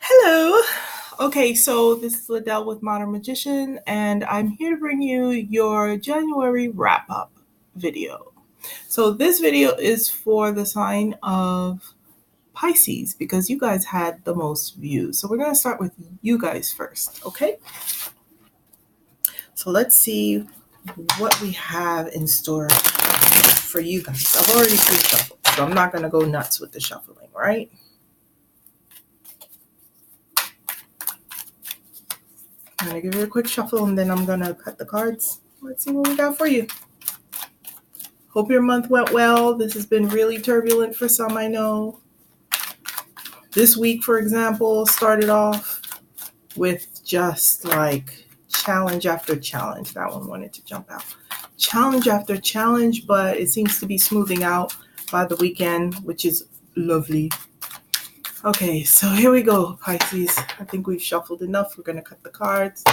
Hello. Okay, so this is Liddell with Modern Magician, and I'm here to bring you your January wrap up video. So, this video is for the sign of Pisces because you guys had the most views. So, we're going to start with you guys first, okay? So, let's see what we have in store for you guys. I've already pre shuffled, so I'm not going to go nuts with the shuffling, right? I'm going to give you a quick shuffle and then I'm going to cut the cards. Let's see what we got for you. Hope your month went well. This has been really turbulent for some, I know. This week, for example, started off with just like challenge after challenge. That one wanted to jump out. Challenge after challenge, but it seems to be smoothing out by the weekend, which is lovely. Okay, so here we go, Pisces. I think we've shuffled enough. We're going to cut the cards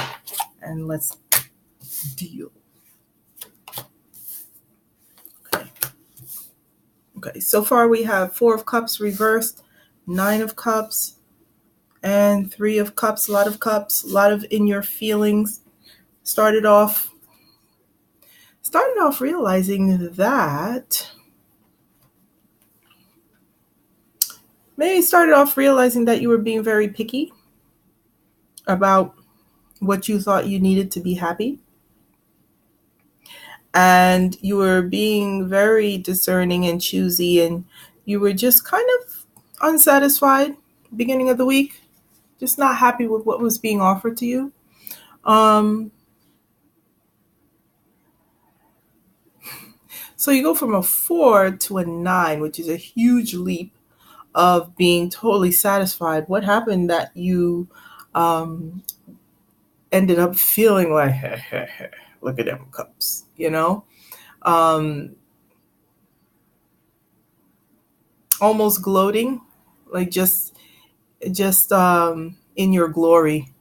and let's deal. Okay, so far we have 4 of Cups reversed, 9 of Cups, and 3 of Cups, a lot of in your feelings. Started off realizing that you were being very picky about what you thought you needed to be happy. And you were being very discerning and choosy, and you were just kind of unsatisfied beginning of the week, just not happy with what was being offered to you. So you go from a 4 to a 9, which is a huge leap of being totally satisfied. What happened that you ended up feeling like, look at them cups, almost gloating, like just in your glory,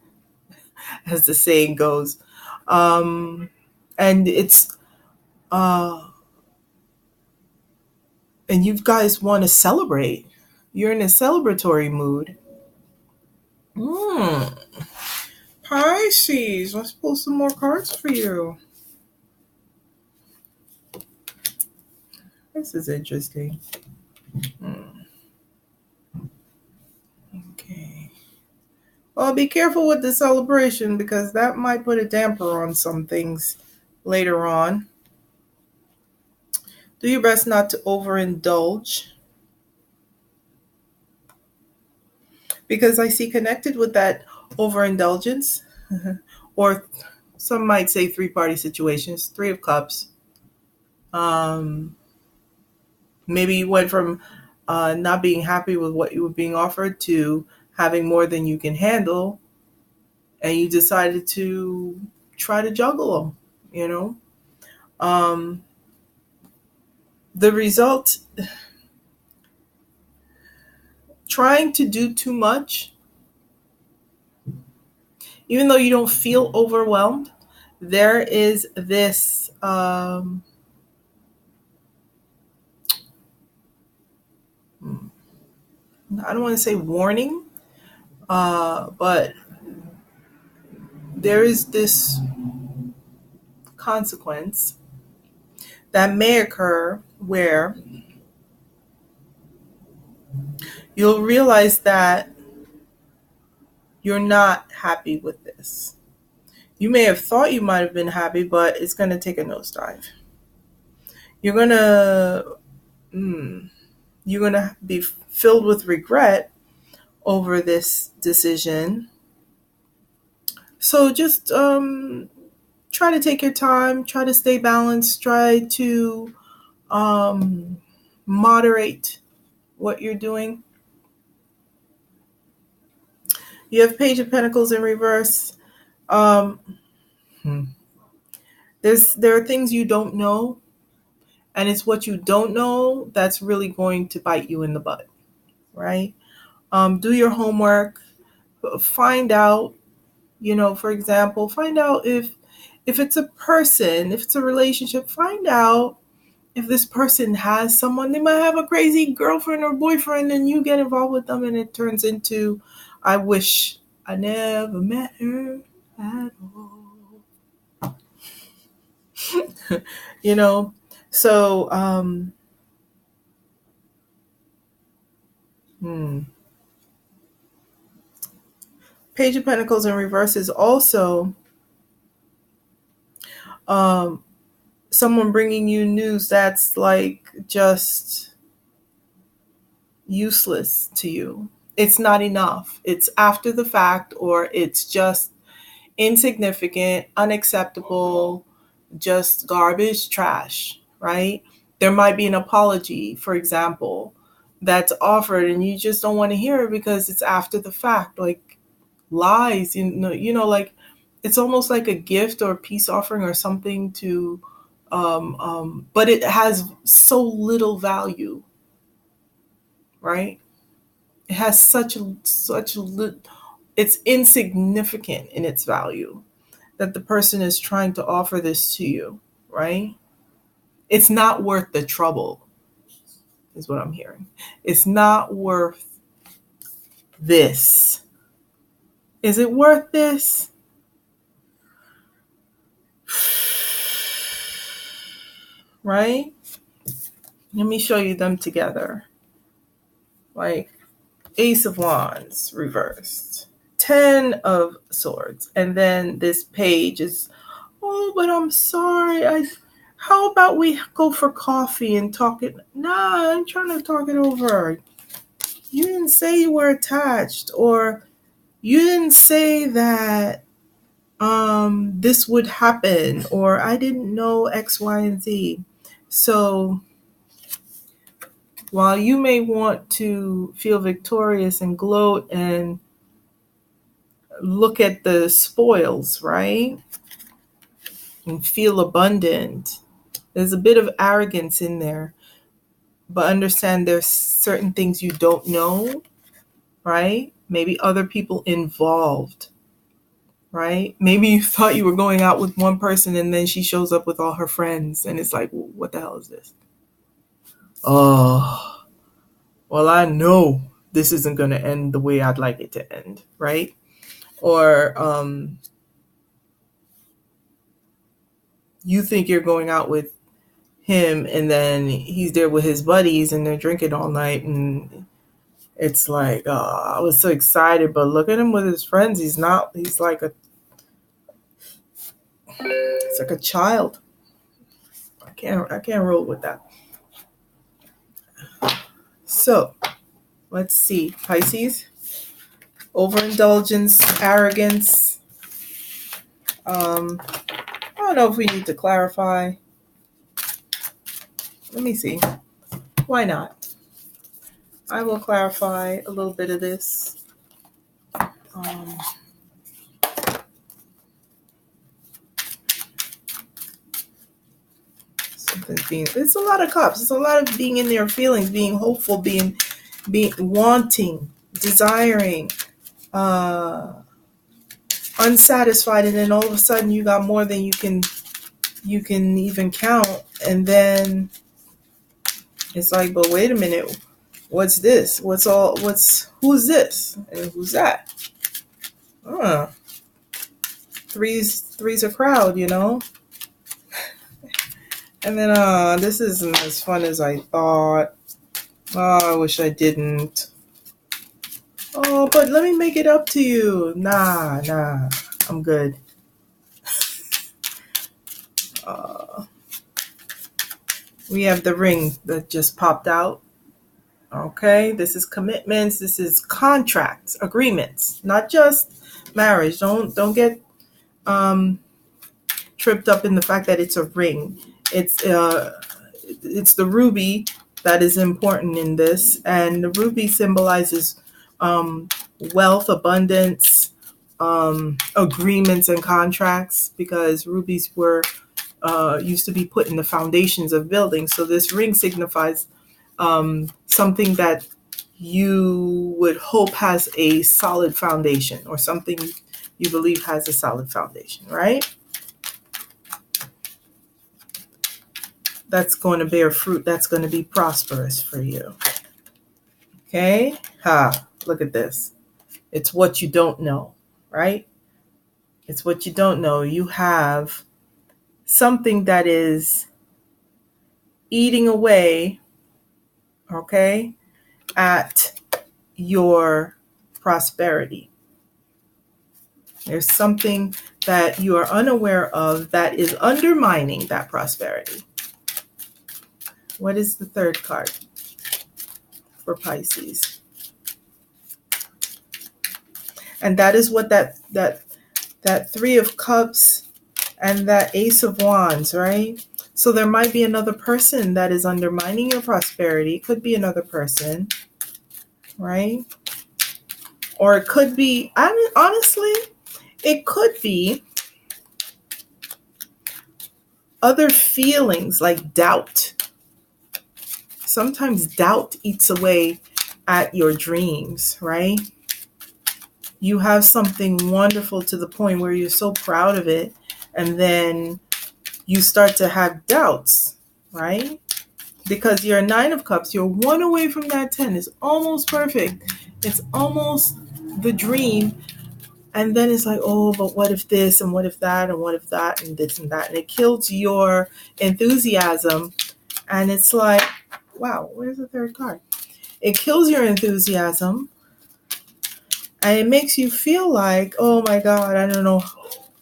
as the saying goes. And it's and you guys want to celebrate. You're in a celebratory mood. Pisces, let's pull some more cards for you. This is interesting. Okay. Well, be careful with the celebration because that might put a damper on some things later on. Do your best not to overindulge. Because I see connected with that overindulgence, or some might say 3-party situations, 3 of Cups. Maybe you went from not being happy with what you were being offered to having more than you can handle, and you decided to try to juggle them, the result, trying to do too much, even though you don't feel overwhelmed, there is this I don't want to say warning, but there is this consequence that may occur where you'll realize that you're not happy with this. You may have thought you might have been happy, but it's going to take a nosedive. You're going to be filled with regret over this decision. So just try to take your time, try to stay balanced, try to moderate what you're doing. You have Page of Pentacles in reverse. There are things you don't know, and it's what you don't know that's really going to bite you in the butt, right? Do your homework. Find out, for example, find out if it's a person, if it's a relationship, find out if this person has someone, they might have a crazy girlfriend or boyfriend, and you get involved with them, and it turns into, I wish I never met her at all. You know, so Page of Pentacles in reverse is also someone bringing you news that's like just useless to you. It's not enough. It's after the fact, or it's just insignificant, unacceptable, just garbage, trash, right? There might be an apology, for example, that's offered and you just don't want to hear it because it's after the fact, like lies, like it's almost like a gift or a peace offering or something to but it has so little value, right? It has it's insignificant in its value that the person is trying to offer this to you, right? It's not worth the trouble, is what I'm hearing. It's not worth this. Is it worth this? Right? Let me show you them together. Like Ace of Wands reversed, 10 of Swords, and then this page is, oh, but I'm sorry. How about we go for coffee and talk it? Nah, I'm trying to talk it over. You didn't say you were attached, or you didn't say that this would happen, or I didn't know X, Y, and Z. So while you may want to feel victorious and gloat and look at the spoils, right? And feel abundant, there's a bit of arrogance in there. But understand there's certain things you don't know, right? Maybe other people involved, right? Maybe you thought you were going out with one person and then she shows up with all her friends and it's like, what the hell is this? Oh, well, I know this isn't going to end the way I'd like it to end, right? Or you think you're going out with him and then he's there with his buddies and they're drinking all night, and it's like, I was so excited, but look at him with his friends. He's like it's like a child. I can't roll with that. So let's see. Pisces, overindulgence, arrogance. I don't know if we need to clarify. Let me see. Why not? I will clarify a little bit of this. It's a lot of cups. It's a lot of being in their feelings, being hopeful, being wanting, desiring, unsatisfied, and then all of a sudden you got more than you can even count, and then it's like, but wait a minute, what's this? Who's this and who's that? Three's a crowd, and then this isn't as fun as I thought. I wish I didn't. Oh, but let me make it up to you. Nah, I'm good. We have the ring that just popped out. Okay, this is commitments. This is contracts, agreements, not just marriage. Don't get tripped up in the fact that it's a ring. It's the ruby that is important in this, and the ruby symbolizes wealth, abundance, agreements, and contracts, because rubies were used to be put in the foundations of buildings. So this ring signifies something that you would hope has a solid foundation, or something you believe has a solid foundation, right? that's going to bear fruit, that's going to be prosperous for you. Okay? Look at this. It's what you don't know, right? It's what you don't know. You have something that is eating away, okay, at your prosperity. There's something that you are unaware of that is undermining that prosperity. What is the third card for Pisces? And that is what that Three of Cups and that Ace of Wands, right? So there might be another person that is undermining your prosperity. It could be another person, right? Or it could be, honestly, it could be other feelings like doubt. Sometimes doubt eats away at your dreams, right? You have something wonderful to the point where you're so proud of it, and then you start to have doubts, right? Because you're a Nine of Cups, you're one away from that 10. It's almost perfect. It's almost the dream. And then it's like, oh, but what if this and what if that and what if that and this and that? And it kills your enthusiasm. And it's like, wow, where's the third card? It kills your enthusiasm. And it makes you feel like, oh my God, I don't know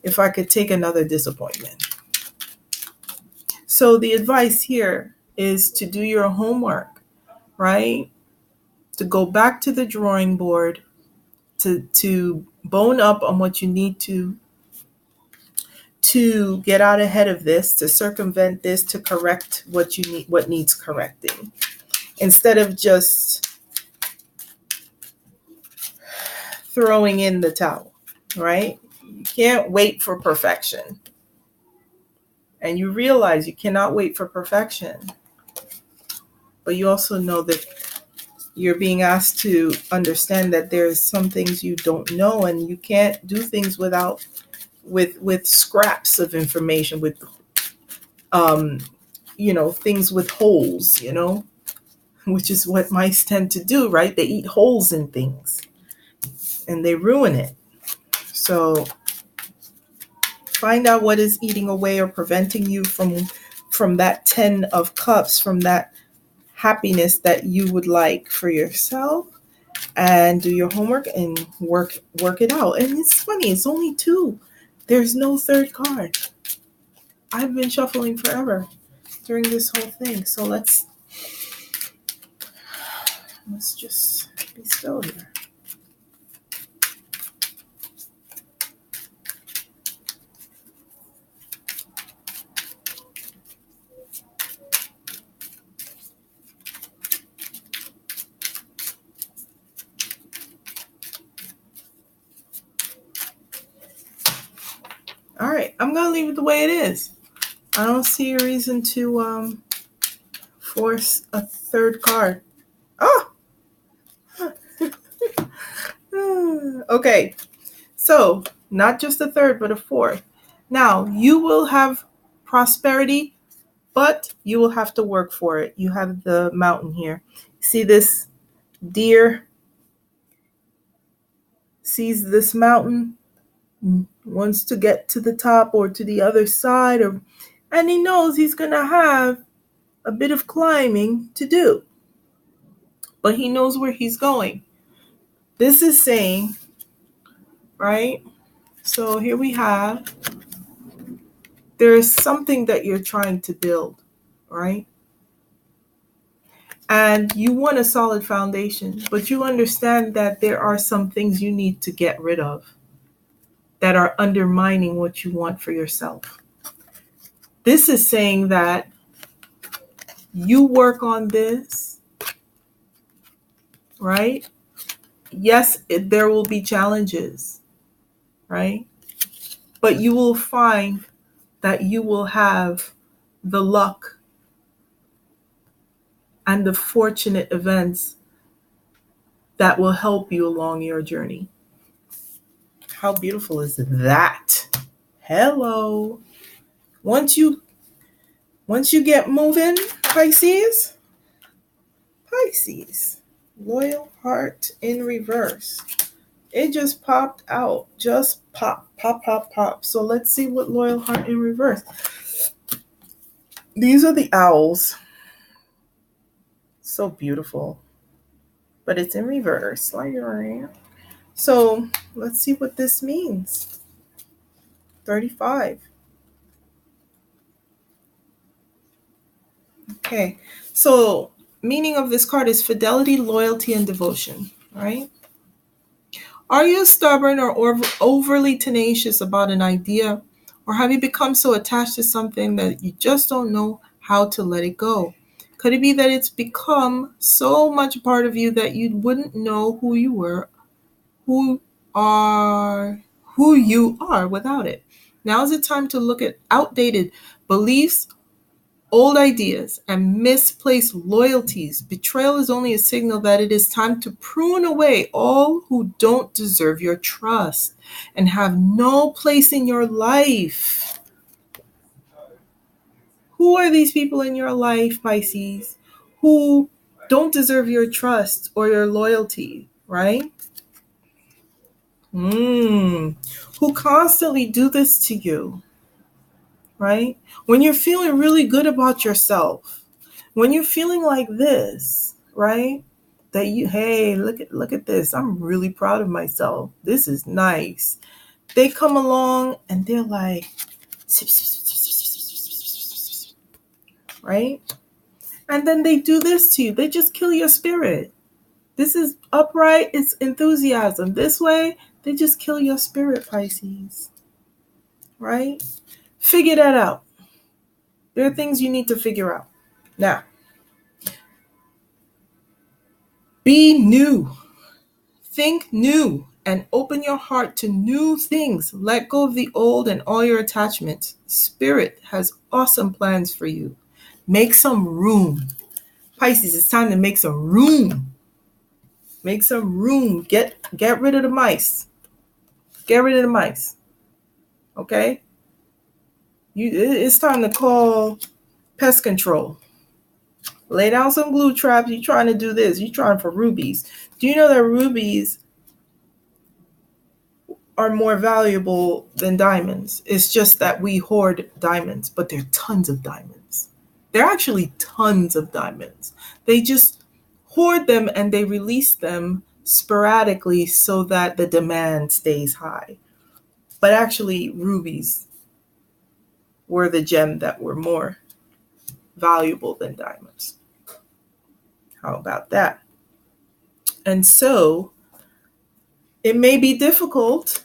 if I could take another disappointment. So the advice here is to do your homework, right? To go back to the drawing board, to bone up on what you need to get out ahead of this, to circumvent this, to correct what you need, what needs correcting, instead of just throwing in the towel, right? You can't wait for perfection. And you realize you cannot wait for perfection. But you also know that you're being asked to understand that there's some things you don't know, and you can't do things without with scraps of information, with things with holes, which is what mice tend to do, right? They eat holes in things and they ruin it. So find out what is eating away or preventing you from that 10 of Cups, from that happiness that you would like for yourself, and do your homework and work it out. And it's funny, it's only 2. There's no third card. I've been shuffling forever during this whole thing. So let's just be still here. All right, I'm going to leave it the way it is. I don't see a reason to force a third card. Oh! Okay, so not just a third, but a fourth. Now, you will have prosperity, but you will have to work for it. You have the mountain here. See this deer sees this mountain, wants to get to the top or to the other side, and he knows he's going to have a bit of climbing to do, but he knows where he's going. This is saying, right? So here we have, there is something that you're trying to build, right? And you want a solid foundation, but you understand that there are some things you need to get rid of that are undermining what you want for yourself. This is saying that you work on this, right? Yes, there will be challenges, right? But you will find that you will have the luck and the fortunate events that will help you along your journey. How beautiful is that? Hello. Once you Once you get moving, Pisces, loyal heart in reverse. It just popped out. Just pop, pop, pop, pop. So let's see what loyal heart in reverse. These are the owls. So beautiful. But it's in reverse. So let's see what this means. 35. Okay. So meaning of this card is fidelity, loyalty, and devotion. Right? Are you stubborn or overly tenacious about an idea? Or have you become so attached to something that you just don't know how to let it go? Could it be that it's become so much a part of you that you wouldn't know who you are without it? Now is the time to look at outdated beliefs, old ideas, and misplaced loyalties. Betrayal is only a signal that it is time to prune away all who don't deserve your trust and have no place in your life. Who are these people in your life, Pisces, who don't deserve your trust or your loyalty, right? Who constantly do this to you, right? When you're feeling really good about yourself, when you're feeling like this, right? That hey, look at this. I'm really proud of myself. This is nice. They come along and they're like, right? And then they do this to you. They just kill your spirit. This is upright. It's enthusiasm. This way, they just kill your spirit, Pisces. Right? Figure that out. There are things you need to figure out. Now, be new. Think new and open your heart to new things. Let go of the old and all your attachments. Spirit has awesome plans for you. Make some room. Pisces, it's time to make some room. Make some room. Get rid of the mice. Get rid of the mice. Okay? It's time to call pest control. Lay down some glue traps. You're trying to do this. You're trying for rubies. Do you know that rubies are more valuable than diamonds? It's just that we hoard diamonds, but there are tons of diamonds. There are actually tons of diamonds. They just hoard them and they release them sporadically so that the demand stays high. But actually, rubies were the gem that were more valuable than diamonds. How about that? And so it may be difficult,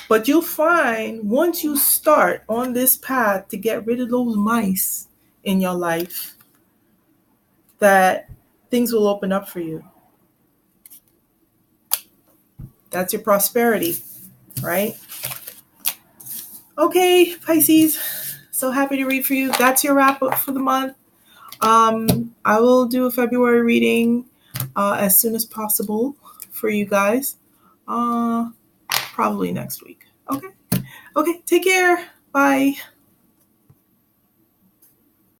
but you'll find once you start on this path to get rid of those mice in your life, that things will open up for you. That's your prosperity, right? Okay, Pisces, so happy to read for you. That's your wrap up for the month. I will do a February reading as soon as possible for you guys. Probably next week. Okay, take care. Bye.